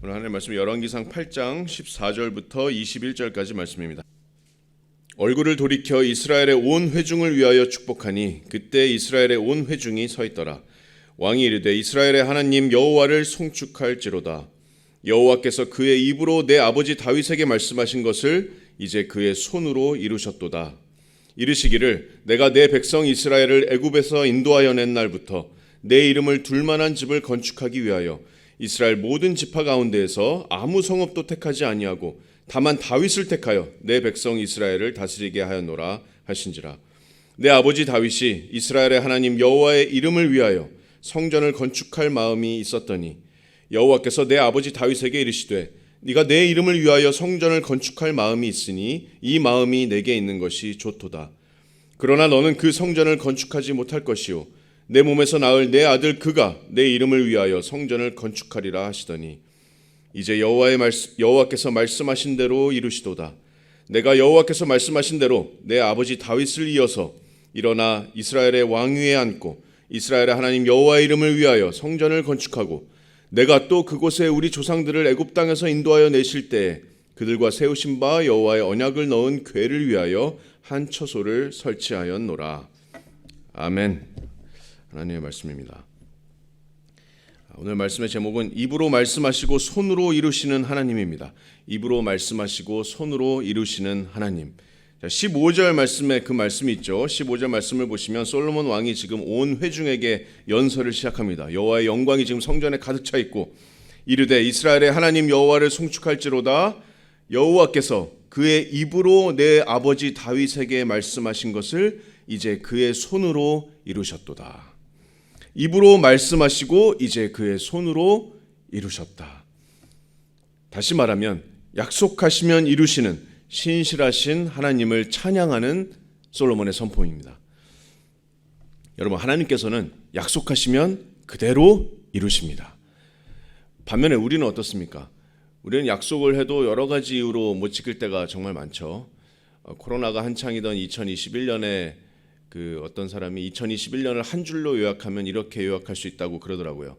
오늘 하나님의 말씀 열왕기상 8장 14절부터 21절까지 말씀입니다. 얼굴을 돌이켜 이스라엘의 온 회중을 위하여 축복하니 그때 이스라엘의 온 회중이 서 있더라. 왕이 이르되 이스라엘의 하나님 여호와를 송축할지로다. 여호와께서 그의 입으로 내 아버지 다윗에게 말씀하신 것을 이제 그의 손으로 이루셨도다. 이르시기를 내가 내 백성 이스라엘을 애굽에서 인도하여 낸 날부터 내 이름을 둘 만한 집을 건축하기 위하여 이스라엘 모든 지파 가운데에서 아무 성읍도 택하지 아니하고 다만 다윗을 택하여 내 백성 이스라엘을 다스리게 하였노라 하신지라. 내 아버지 다윗이 이스라엘의 하나님 여호와의 이름을 위하여 성전을 건축할 마음이 있었더니 여호와께서 내 아버지 다윗에게 이르시되 네가 내 이름을 위하여 성전을 건축할 마음이 있으니 이 마음이 내게 있는 것이 좋도다. 그러나 너는 그 성전을 건축하지 못할 것이요 내 몸에서 낳을 내 아들 그가 내 이름을 위하여 성전을 건축하리라 하시더니 이제 여호와께서 말씀하신 대로 이루시도다. 내가 여호와께서 말씀하신 대로 내 아버지 다윗을 이어서 일어나 이스라엘의 왕위에 앉고 이스라엘의 하나님 여호와의 이름을 위하여 성전을 건축하고 내가 또 그곳에 우리 조상들을 애굽 땅에서 인도하여 내실 때에 그들과 세우신 바 여호와의 언약을 넣은 궤를 위하여 한 처소를 설치하였노라. 아멘. 하나님의 말씀입니다. 오늘 말씀의 제목은 입으로 말씀하시고 손으로 이루시는 하나님입니다. 입으로 말씀하시고 손으로 이루시는 하나님. 15절 말씀에 그 말씀이 있죠. 15절 말씀을 보시면 솔로몬 왕이 지금 온 회중에게 연설을 시작합니다. 여호와의 영광이 지금 성전에 가득 차 있고 이르되 이스라엘의 하나님 여호와를 송축할지로다. 여호와께서 그의 입으로 내 아버지 다윗에게 말씀하신 것을 이제 그의 손으로 이루셨도다. 입으로 말씀하시고 이제 그의 손으로 이루셨다. 다시 말하면 약속하시면 이루시는 신실하신 하나님을 찬양하는 솔로몬의 선포입니다. 여러분, 하나님께서는 약속하시면 그대로 이루십니다. 반면에 우리는 어떻습니까? 우리는 약속을 해도 여러 가지 이유로 못 지킬 때가 정말 많죠. 코로나가 한창이던 2021년에 어떤 사람이 2021년을 한 줄로 요약하면 이렇게 요약할 수 있다고 그러더라고요.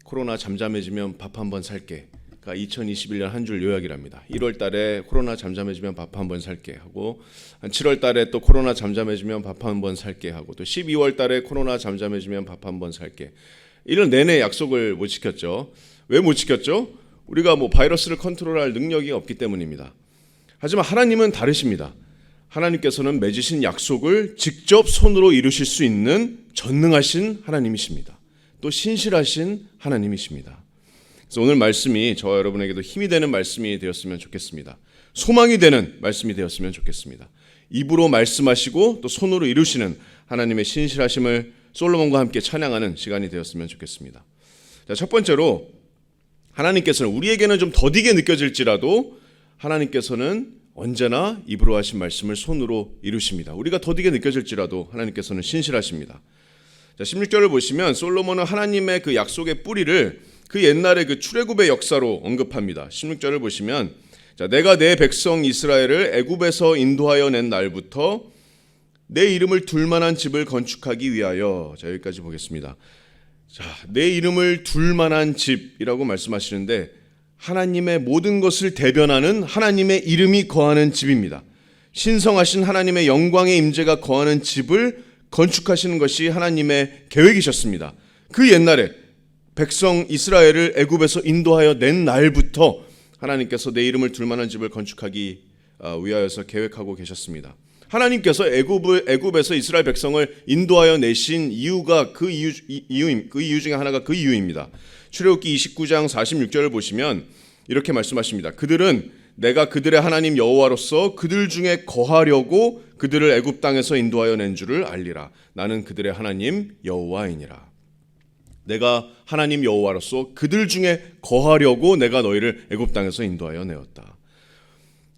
코로나 잠잠해지면 밥 한 번 살게. 그러니까 2021년 한 줄 요약이랍니다. 1월 달에 코로나 잠잠해지면 밥 한 번 살게 하고, 한 7월 달에 또 코로나 잠잠해지면 밥 한 번 살게 하고, 또 12월 달에 코로나 잠잠해지면 밥 한 번 살게. 1년 내내 약속을 못 지켰죠. 왜 못 지켰죠? 우리가 바이러스를 컨트롤할 능력이 없기 때문입니다. 하지만 하나님은 다르십니다. 하나님께서는 맺으신 약속을 직접 손으로 이루실 수 있는 전능하신 하나님이십니다. 또 신실하신 하나님이십니다. 그래서 오늘 말씀이 저와 여러분에게도 힘이 되는 말씀이 되었으면 좋겠습니다. 소망이 되는 말씀이 되었으면 좋겠습니다. 입으로 말씀하시고 또 손으로 이루시는 하나님의 신실하심을 솔로몬과 함께 찬양하는 시간이 되었으면 좋겠습니다. 자, 첫 번째로 하나님께서는 우리에게는 좀 더디게 느껴질지라도 하나님께서는 언제나 입으로 하신 말씀을 손으로 이루십니다. 우리가 더디게 느껴질지라도 하나님께서는 신실하십니다. 자, 16절을 보시면 솔로몬은 하나님의 그 약속의 뿌리를 그 옛날의 그 출애굽의 역사로 언급합니다. 16절을 보시면 자, 내가 내 백성 이스라엘을 애굽에서 인도하여 낸 날부터 내 이름을 둘 만한 집을 건축하기 위하여. 자, 여기까지 보겠습니다. 자, 내 이름을 둘 만한 집이라고 말씀하시는데 하나님의 모든 것을 대변하는 하나님의 이름이 거하는 집입니다. 신성하신 하나님의 영광의 임재가 거하는 집을 건축하시는 것이 하나님의 계획이셨습니다. 그 옛날에 백성 이스라엘을 애굽에서 인도하여 낸 날부터 하나님께서 내 이름을 둘 만한 집을 건축하기 위하여서 계획하고 계셨습니다. 하나님께서 애굽에서 이스라엘 백성을 인도하여 내신 이유가 그 이유 중에 하나가 그 이유입니다. 출애굽기 29장 46절을 보시면 이렇게 말씀하십니다. 그들은 내가 그들의 하나님 여호와로서 그들 중에 거하려고 그들을 애굽 땅에서 인도하여 낸 줄을 알리라. 나는 그들의 하나님 여호와이니라. 내가 하나님 여호와로서 그들 중에 거하려고 내가 너희를 애굽 땅에서 인도하여 내었다.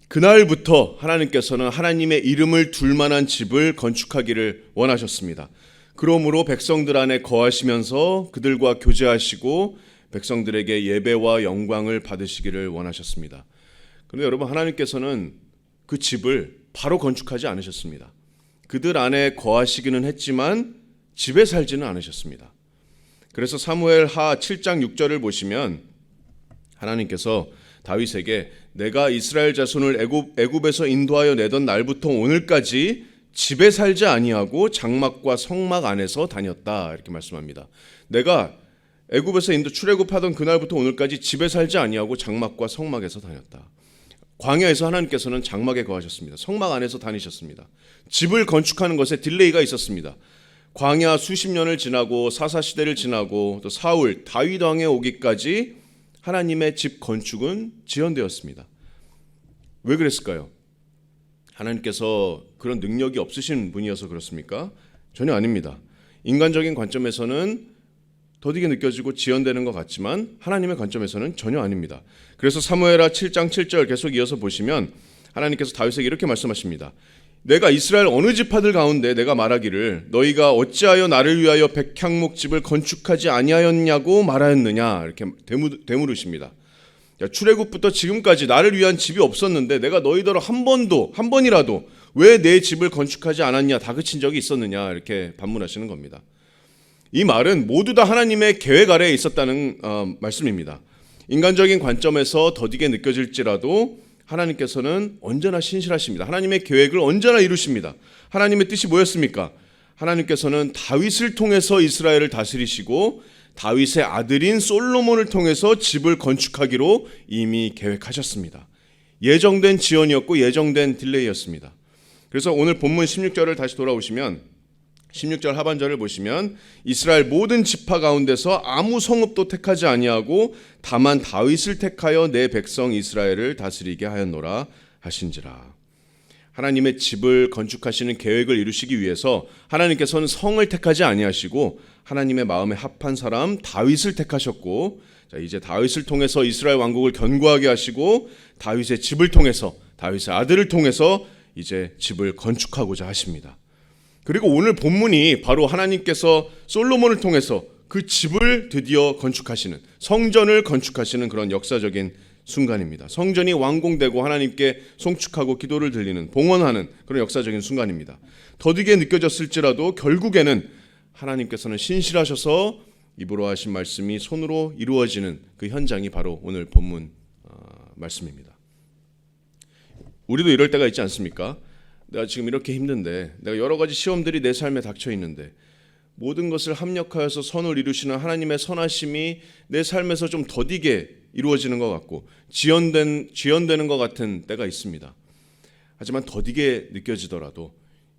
그날부터 하나님께서는 하나님의 이름을 둘 만한 집을 건축하기를 원하셨습니다. 그러므로 백성들 안에 거하시면서 그들과 교제하시고 백성들에게 예배와 영광을 받으시기를 원하셨습니다. 그런데 여러분, 하나님께서는 그 집을 바로 건축하지 않으셨습니다. 그들 안에 거하시기는 했지만 집에 살지는 않으셨습니다. 그래서 사무엘하 7장 6절을 보시면 하나님께서 다윗에게 내가 이스라엘 자손을 애굽에서 인도하여 내던 날부터 오늘까지 집에 살지 아니하고 장막과 성막 안에서 다녔다 이렇게 말씀합니다. 내가 애굽에서 출애굽하던 그날부터 오늘까지 집에 살지 아니하고 장막과 성막에서 다녔다. 광야에서 하나님께서는 장막에 거하셨습니다. 성막 안에서 다니셨습니다. 집을 건축하는 것에 딜레이가 있었습니다. 광야 수십 년을 지나고 사사시대를 지나고 또 사울, 다윗 왕에 오기까지 하나님의 집 건축은 지연되었습니다. 왜 그랬을까요? 하나님께서 그런 능력이 없으신 분이어서 그렇습니까? 전혀 아닙니다. 인간적인 관점에서는 더디게 느껴지고 지연되는 것 같지만 하나님의 관점에서는 전혀 아닙니다. 그래서 사무엘하 7장 7절 계속 이어서 보시면 하나님께서 다윗에게 이렇게 말씀하십니다. 내가 이스라엘 어느 지파들 가운데 내가 말하기를 너희가 어찌하여 나를 위하여 백향목집을 건축하지 아니하였냐고 말하였느냐 이렇게 되물으십니다. 출애굽부터 지금까지 나를 위한 집이 없었는데 내가 너희더러 한 번이라도 왜 내 집을 건축하지 않았냐 다그친 적이 있었느냐 이렇게 반문하시는 겁니다. 이 말은 모두 다 하나님의 계획 아래에 있었다는 말씀입니다. 인간적인 관점에서 더디게 느껴질지라도 하나님께서는 언제나 신실하십니다. 하나님의 계획을 언제나 이루십니다. 하나님의 뜻이 뭐였습니까? 하나님께서는 다윗을 통해서 이스라엘을 다스리시고 다윗의 아들인 솔로몬을 통해서 집을 건축하기로 이미 계획하셨습니다. 예정된 지연이었고 예정된 딜레이였습니다. 그래서 오늘 본문 16절을 다시 돌아오시면 16절 하반절을 보시면 이스라엘 모든 지파 가운데서 아무 성읍도 택하지 아니하고 다만 다윗을 택하여 내 백성 이스라엘을 다스리게 하였노라 하신지라. 하나님의 집을 건축하시는 계획을 이루시기 위해서 하나님께서는 성을 택하지 아니하시고 하나님의 마음에 합한 사람 다윗을 택하셨고 이제 다윗을 통해서 이스라엘 왕국을 견고하게 하시고 다윗의 집을 통해서 다윗의 아들을 통해서 이제 집을 건축하고자 하십니다. 그리고 오늘 본문이 바로 하나님께서 솔로몬을 통해서 그 집을 드디어 건축하시는 성전을 건축하시는 그런 역사적인 순간입니다. 성전이 완공되고 하나님께 송축하고 기도를 드리는 봉헌하는 그런 역사적인 순간입니다. 더디게 느껴졌을지라도 결국에는 하나님께서는 신실하셔서 입으로 하신 말씀이 손으로 이루어지는 그 현장이 바로 오늘 본문 말씀입니다. 우리도 이럴 때가 있지 않습니까? 내가 지금 이렇게 힘든데 내가 여러 가지 시험들이 내 삶에 닥쳐 있는데 모든 것을 합력하여서 선을 이루시는 하나님의 선하심이 내 삶에서 좀 더디게 이루어지는 것 같고 지연되는 것 같은 때가 있습니다. 하지만 더디게 느껴지더라도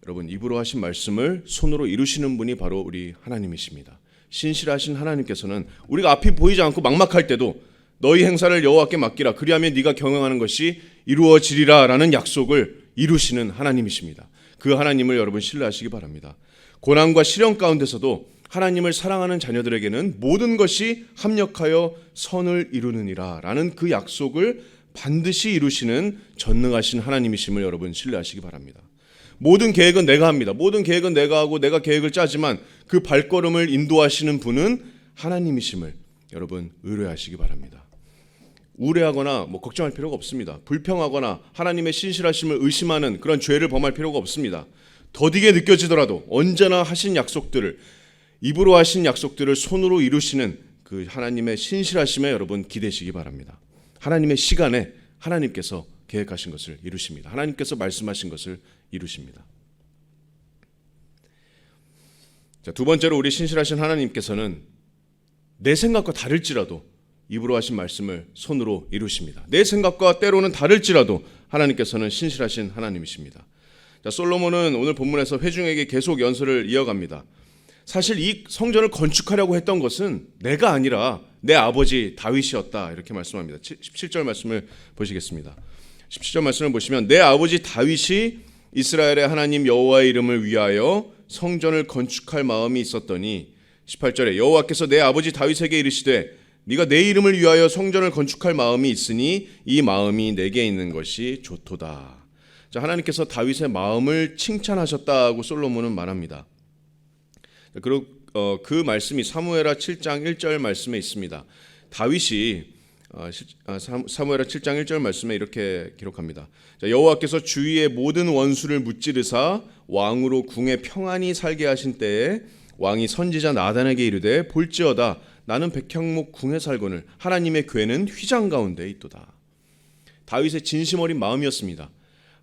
여러분 입으로 하신 말씀을 손으로 이루시는 분이 바로 우리 하나님이십니다. 신실하신 하나님께서는 우리가 앞이 보이지 않고 막막할 때도 너희 행사를 여호와께 맡기라 그리하면 네가 경영하는 것이 이루어지리라 라는 약속을 이루시는 하나님이십니다. 그 하나님을 여러분 신뢰하시기 바랍니다. 고난과 시련 가운데서도 하나님을 사랑하는 자녀들에게는 모든 것이 합력하여 선을 이루느니라 라는 그 약속을 반드시 이루시는 전능하신 하나님이심을 여러분 신뢰하시기 바랍니다. 모든 계획은 내가 합니다. 모든 계획은 내가 하고 내가 계획을 짜지만 그 발걸음을 인도하시는 분은 하나님이심을 여러분 의뢰하시기 바랍니다. 우려하거나 걱정할 필요가 없습니다. 불평하거나 하나님의 신실하심을 의심하는 그런 죄를 범할 필요가 없습니다. 더디게 느껴지더라도 언제나 하신 약속들을 입으로 하신 약속들을 손으로 이루시는 그 하나님의 신실하심에 여러분 기대시기 바랍니다. 하나님의 시간에 하나님께서 계획하신 것을 이루십니다. 하나님께서 말씀하신 것을 이루십니다. 자, 두 번째로 우리 신실하신 하나님께서는 내 생각과 다를지라도 입으로 하신 말씀을 손으로 이루십니다. 내 생각과 때로는 다를지라도 하나님께서는 신실하신 하나님이십니다. 자, 솔로몬은 오늘 본문에서 회중에게 계속 연설을 이어갑니다. 사실 이 성전을 건축하려고 했던 것은 내가 아니라 내 아버지 다윗이었다 이렇게 말씀합니다. 17절 말씀을 보시겠습니다. 17절 말씀을 보시면 내 아버지 다윗이 이스라엘의 하나님 여호와의 이름을 위하여 성전을 건축할 마음이 있었더니 18절에 여호와께서 내 아버지 다윗에게 이르시되 네가 내 이름을 위하여 성전을 건축할 마음이 있으니 이 마음이 내게 있는 것이 좋도다. 자, 하나님께서 다윗의 마음을 칭찬하셨다고 솔로몬은 말합니다. 그리고 그 말씀이 사무엘하 7장 1절 말씀에 있습니다. 다윗이 사무엘하 7장 1절 말씀에 이렇게 기록합니다. 자, 여호와께서 주위의 모든 원수를 무찌르사 왕으로 궁에 평안히 살게 하신 때에 왕이 선지자 나단에게 이르되 볼지어다 나는 백향목 궁에 살거늘 하나님의 궤는 휘장 가운데 있도다. 다윗의 진심 어린 마음이었습니다.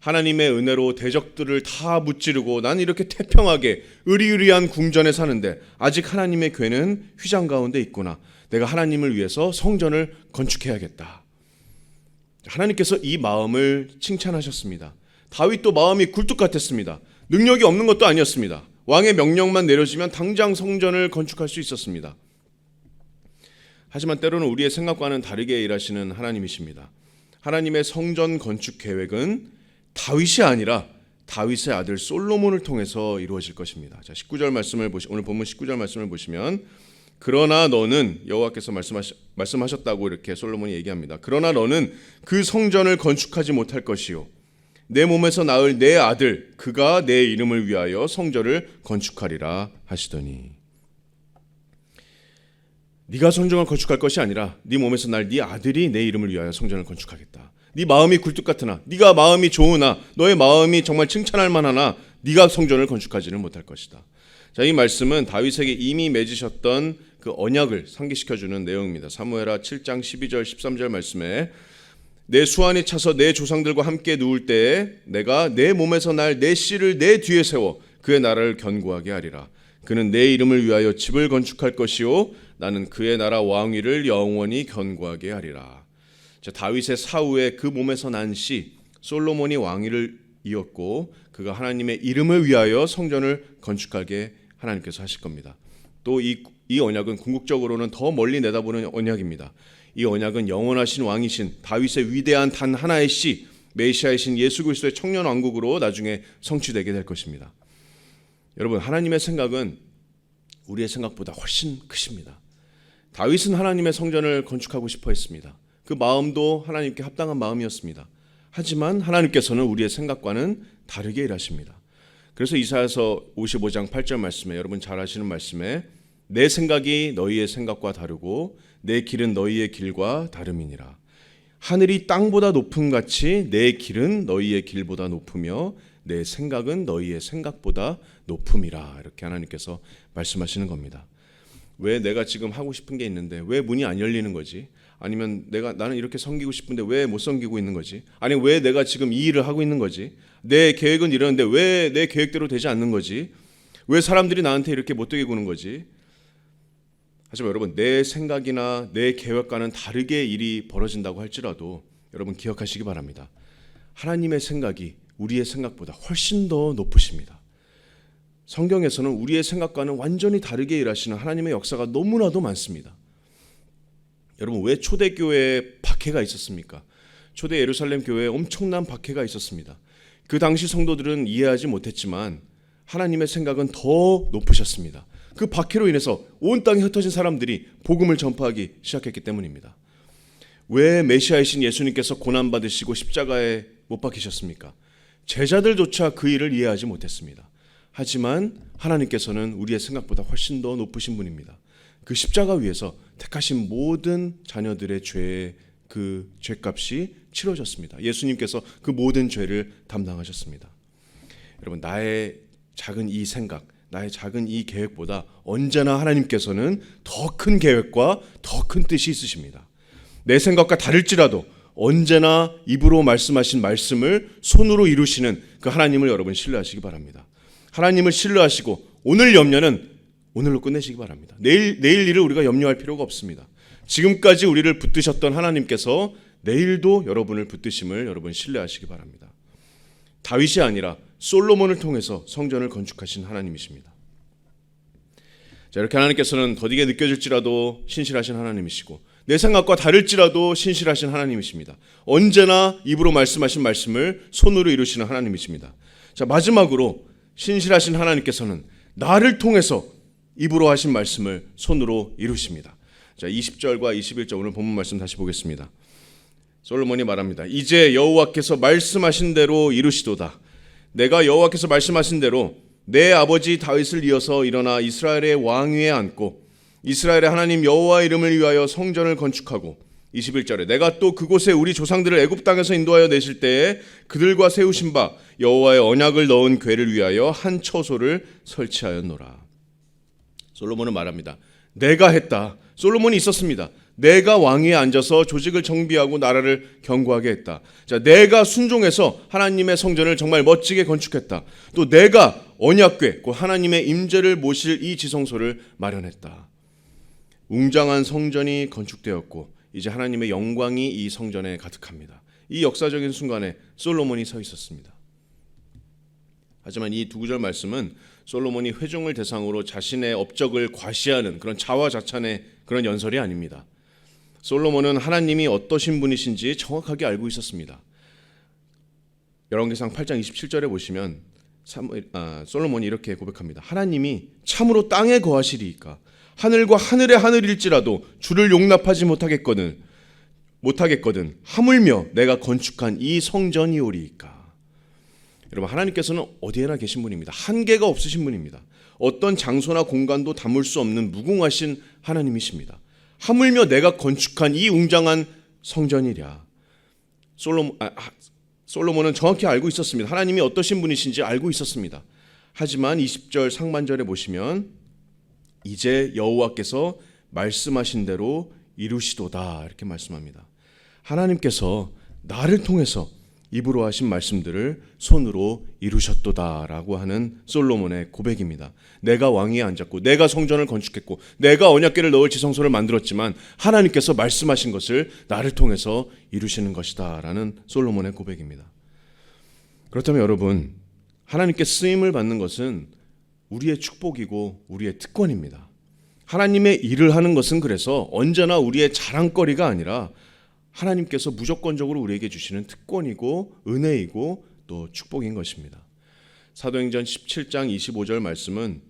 하나님의 은혜로 대적들을 다 무찌르고 난 이렇게 태평하게 의리의리한 궁전에 사는데 아직 하나님의 궤는 휘장 가운데 있구나. 내가 하나님을 위해서 성전을 건축해야겠다. 하나님께서 이 마음을 칭찬하셨습니다. 다윗도 마음이 굴뚝 같았습니다. 능력이 없는 것도 아니었습니다. 왕의 명령만 내려지면 당장 성전을 건축할 수 있었습니다. 하지만 때로는 우리의 생각과는 다르게 일하시는 하나님이십니다. 하나님의 성전 건축 계획은 다윗이 아니라 다윗의 아들 솔로몬을 통해서 이루어질 것입니다. 자, 19절 말씀을 오늘 본문 19절 말씀을 보시면 그러나 너는 여호와께서 말씀하셨다고 이렇게 솔로몬이 얘기합니다. 그러나 너는 그 성전을 건축하지 못할 것이요 내 몸에서 낳을 내 아들 그가 내 이름을 위하여 성전을 건축하리라 하시더니 네가 성전을 건축할 것이 아니라 네 몸에서 날 네 아들이 내 이름을 위하여 성전을 건축하겠다. 네 마음이 굴뚝 같으나 네가 마음이 좋으나 너의 마음이 정말 칭찬할 만하나 네가 성전을 건축하지는 못할 것이다. 자, 이 말씀은 다윗에게 이미 맺으셨던 그 언약을 상기시켜주는 내용입니다. 사무엘하 7장 12절 13절 말씀에 내 수완이 차서 내 조상들과 함께 누울 때에 내가 내 몸에서 날 내 씨를 내 뒤에 세워 그의 나라를 견고하게 하리라. 그는 내 이름을 위하여 집을 건축할 것이요 나는 그의 나라 왕위를 영원히 견고하게 하리라. 자, 다윗의 사후에 그 몸에서 난 씨 솔로몬이 왕위를 이었고 그가 하나님의 이름을 위하여 성전을 건축하게 하나님께서 하실 겁니다. 또 이 언약은 궁극적으로는 더 멀리 내다보는 언약입니다. 이 언약은 영원하신 왕이신 다윗의 위대한 단 하나의 씨 메시아이신 예수 그리스도의 청년 왕국으로 나중에 성취되게 될 것입니다. 여러분, 하나님의 생각은 우리의 생각보다 훨씬 크십니다. 다윗은 하나님의 성전을 건축하고 싶어 했습니다. 그 마음도 하나님께 합당한 마음이었습니다. 하지만 하나님께서는 우리의 생각과는 다르게 일하십니다. 그래서 이사야서 55장 8절 말씀에 여러분 잘 아시는 말씀에 내 생각이 너희의 생각과 다르고 내 길은 너희의 길과 다름이니라. 하늘이 땅보다 높음 같이 내 길은 너희의 길보다 높으며 내 생각은 너희의 생각보다 높음이라. 이렇게 하나님께서 말씀하시는 겁니다. 왜 내가 지금 하고 싶은 게 있는데 왜 문이 안 열리는 거지? 아니면 나는 이렇게 섬기고 싶은데 왜 못 섬기고 있는 거지? 아니 왜 내가 지금 이 일을 하고 있는 거지? 내 계획은 이러는데 왜 내 계획대로 되지 않는 거지? 왜 사람들이 나한테 이렇게 못되게 구는 거지? 하지만 여러분, 내 생각이나 내 계획과는 다르게 일이 벌어진다고 할지라도 여러분 기억하시기 바랍니다. 하나님의 생각이 우리의 생각보다 훨씬 더 높으십니다. 성경에서는 우리의 생각과는 완전히 다르게 일하시는 하나님의 역사가 너무나도 많습니다. 여러분, 왜 초대교회에 박해가 있었습니까? 초대 예루살렘 교회에 엄청난 박해가 있었습니다. 그 당시 성도들은 이해하지 못했지만 하나님의 생각은 더 높으셨습니다. 그 박해로 인해서 온 땅에 흩어진 사람들이 복음을 전파하기 시작했기 때문입니다. 왜 메시아이신 예수님께서 고난받으시고 십자가에 못 박히셨습니까? 제자들조차 그 일을 이해하지 못했습니다. 하지만 하나님께서는 우리의 생각보다 훨씬 더 높으신 분입니다. 그 십자가 위에서 택하신 모든 자녀들의 죄의 그 죄값이 치러졌습니다. 예수님께서 그 모든 죄를 담당하셨습니다. 여러분, 나의 작은 이 생각, 나의 작은 이 계획보다 언제나 하나님께서는 더 큰 계획과 더 큰 뜻이 있으십니다. 내 생각과 다를지라도 언제나 입으로 말씀하신 말씀을 손으로 이루시는 그 하나님을 여러분 신뢰하시기 바랍니다. 하나님을 신뢰하시고 오늘 염려는 오늘로 끝내시기 바랍니다. 내일 일을 우리가 염려할 필요가 없습니다. 지금까지 우리를 붙드셨던 하나님께서 내일도 여러분을 붙드심을 여러분 신뢰하시기 바랍니다. 다윗이 아니라 솔로몬을 통해서 성전을 건축하신 하나님이십니다. 자, 이렇게 하나님께서는 더디게 느껴질지라도 신실하신 하나님이시고 내 생각과 다를지라도 신실하신 하나님이십니다. 언제나 입으로 말씀하신 말씀을 손으로 이루시는 하나님이십니다. 자, 마지막으로 신실하신 하나님께서는 나를 통해서 입으로 하신 말씀을 손으로 이루십니다. 자, 20절과 21절 오늘 본문 말씀 다시 보겠습니다. 솔로몬이 말합니다. 이제 여호와께서 말씀하신 대로 이루시도다. 내가 여호와께서 말씀하신 대로 내 아버지 다윗을 이어서 일어나 이스라엘의 왕위에 앉고 이스라엘의 하나님 여호와의 이름을 위하여 성전을 건축하고 21절에 내가 또 그곳에 우리 조상들을 애굽 땅에서 인도하여 내실 때에 그들과 세우신 바 여호와의 언약을 넣은 궤를 위하여 한 처소를 설치하였노라. 솔로몬은 말합니다. 내가 했다. 솔로몬이 있었습니다. 내가 왕위에 앉아서 조직을 정비하고 나라를 견고하게 했다. 자, 내가 순종해서 하나님의 성전을 정말 멋지게 건축했다. 또 내가 언약궤, 곧 하나님의 임재를 모실 이 지성소를 마련했다. 웅장한 성전이 건축되었고 이제 하나님의 영광이 이 성전에 가득합니다. 이 역사적인 순간에 솔로몬이 서 있었습니다. 하지만 이 두 구절 말씀은 솔로몬이 회중을 대상으로 자신의 업적을 과시하는 그런 자화자찬의 그런 연설이 아닙니다. 솔로몬은 하나님이 어떠신 분이신지 정확하게 알고 있었습니다. 열왕기상 8장 27절에 보시면 솔로몬이 이렇게 고백합니다. 하나님이 참으로 땅에 거하시리이까 하늘과 하늘의 하늘일지라도 주를 용납하지 못하겠거든 하물며 내가 건축한 이 성전이오리이까. 여러분, 하나님께서는 어디에나 계신 분입니다. 한계가 없으신 분입니다. 어떤 장소나 공간도 담을 수 없는 무궁하신 하나님이십니다. 하물며 내가 건축한 이 웅장한 성전이랴. 솔로몬은 정확히 알고 있었습니다. 하나님이 어떠신 분이신지 알고 있었습니다. 하지만 20절 상반절에 보시면 이제 여호와께서 말씀하신 대로 이루시도다 이렇게 말씀합니다. 하나님께서 나를 통해서 입으로 하신 말씀들을 손으로 이루셨도다라고 하는 솔로몬의 고백입니다. 내가 왕위에 앉았고 내가 성전을 건축했고 내가 언약궤를 넣을 지성소를 만들었지만 하나님께서 말씀하신 것을 나를 통해서 이루시는 것이다라는 솔로몬의 고백입니다. 그렇다면 여러분, 하나님께 쓰임을 받는 것은 우리의 축복이고 우리의 특권입니다. 하나님의 일을 하는 것은 그래서 언제나 우리의 자랑거리가 아니라 하나님께서 무조건적으로 우리에게 주시는 특권이고 은혜이고 또 축복인 것입니다. 사도행전 17장 25절 말씀은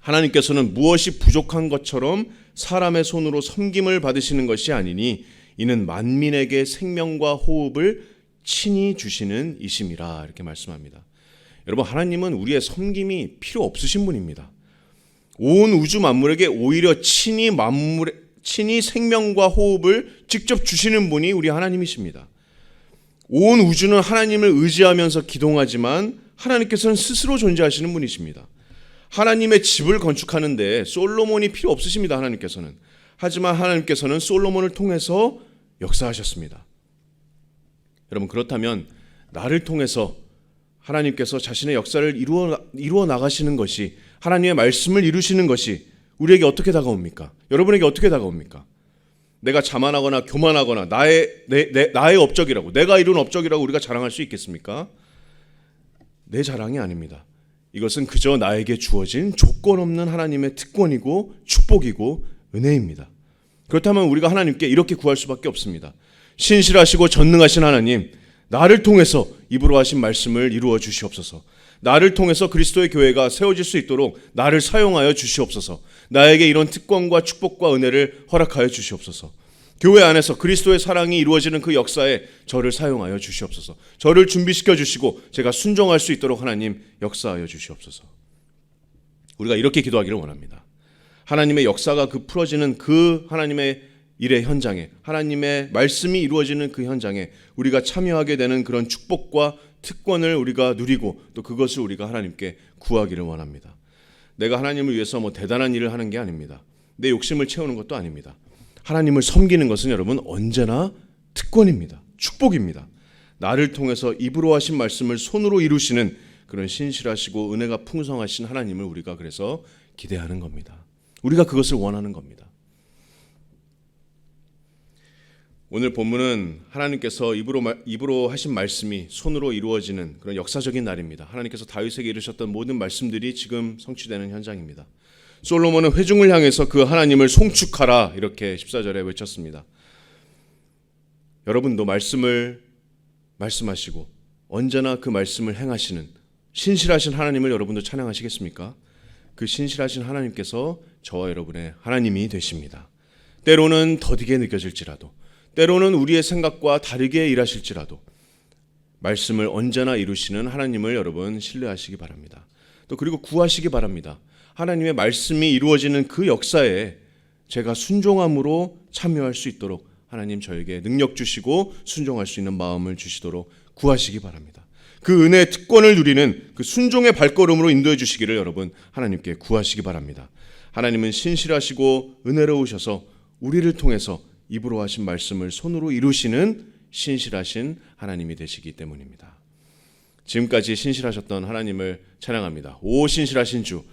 하나님께서는 무엇이 부족한 것처럼 사람의 손으로 섬김을 받으시는 것이 아니니 이는 만민에게 생명과 호흡을 친히 주시는 이심이라 이렇게 말씀합니다. 여러분, 하나님은 우리의 섬김이 필요 없으신 분입니다. 온 우주 만물에게 오히려 친히 생명과 호흡을 직접 주시는 분이 우리 하나님이십니다. 온 우주는 하나님을 의지하면서 기동하지만 하나님께서는 스스로 존재하시는 분이십니다. 하나님의 집을 건축하는데 솔로몬이 필요 없으십니다. 하나님께서는. 하지만 하나님께서는 솔로몬을 통해서 역사하셨습니다. 여러분, 그렇다면 나를 통해서 하나님께서 자신의 역사를 이루어 나가시는 것이, 하나님의 말씀을 이루시는 것이 우리에게 어떻게 다가옵니까? 여러분에게 어떻게 다가옵니까? 내가 자만하거나 교만하거나 나의 업적이라고, 내가 이룬 업적이라고 우리가 자랑할 수 있겠습니까? 내 자랑이 아닙니다. 이것은 그저 나에게 주어진 조건 없는 하나님의 특권이고 축복이고 은혜입니다. 그렇다면 우리가 하나님께 이렇게 구할 수밖에 없습니다. 신실하시고 전능하신 하나님, 나를 통해서 입으로 하신 말씀을 이루어 주시옵소서. 나를 통해서 그리스도의 교회가 세워질 수 있도록 나를 사용하여 주시옵소서. 나에게 이런 특권과 축복과 은혜를 허락하여 주시옵소서. 교회 안에서 그리스도의 사랑이 이루어지는 그 역사에 저를 사용하여 주시옵소서. 저를 준비시켜 주시고 제가 순종할 수 있도록 하나님 역사하여 주시옵소서. 우리가 이렇게 기도하기를 원합니다. 하나님의 역사가 풀어지는 그 하나님의 일의 현장에, 하나님의 말씀이 이루어지는 그 현장에 우리가 참여하게 되는 그런 축복과 특권을 우리가 누리고 또 그것을 우리가 하나님께 구하기를 원합니다. 내가 하나님을 위해서 대단한 일을 하는 게 아닙니다. 내 욕심을 채우는 것도 아닙니다. 하나님을 섬기는 것은 여러분 언제나 특권입니다. 축복입니다. 나를 통해서 입으로 하신 말씀을 손으로 이루시는 그런 신실하시고 은혜가 풍성하신 하나님을 우리가 그래서 기대하는 겁니다. 우리가 그것을 원하는 겁니다. 오늘 본문은 하나님께서 입으로 하신 말씀이 손으로 이루어지는 그런 역사적인 날입니다. 하나님께서 다윗에게 이르셨던 모든 말씀들이 지금 성취되는 현장입니다. 솔로몬은 회중을 향해서 그 하나님을 송축하라 이렇게 14절에 외쳤습니다. 여러분도 말씀을 말씀하시고 언제나 그 말씀을 행하시는 신실하신 하나님을 여러분도 찬양하시겠습니까? 그 신실하신 하나님께서 저와 여러분의 하나님이 되십니다. 때로는 더디게 느껴질지라도, 때로는 우리의 생각과 다르게 일하실지라도 말씀을 언제나 이루시는 하나님을 여러분 신뢰하시기 바랍니다. 또 그리고 구하시기 바랍니다. 하나님의 말씀이 이루어지는 그 역사에 제가 순종함으로 참여할 수 있도록 하나님 저에게 능력 주시고 순종할 수 있는 마음을 주시도록 구하시기 바랍니다. 그 은혜의 특권을 누리는 그 순종의 발걸음으로 인도해 주시기를 여러분 하나님께 구하시기 바랍니다. 하나님은 신실하시고 은혜로우셔서 우리를 통해서 입으로 하신 말씀을 손으로 이루시는 신실하신 하나님이 되시기 때문입니다. 지금까지 신실하셨던 하나님을 찬양합니다. 오 신실하신 주,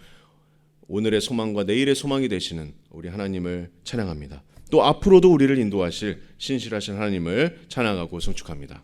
오늘의 소망과 내일의 소망이 되시는 우리 하나님을 찬양합니다. 또 앞으로도 우리를 인도하실 신실하신 하나님을 찬양하고 송축합니다.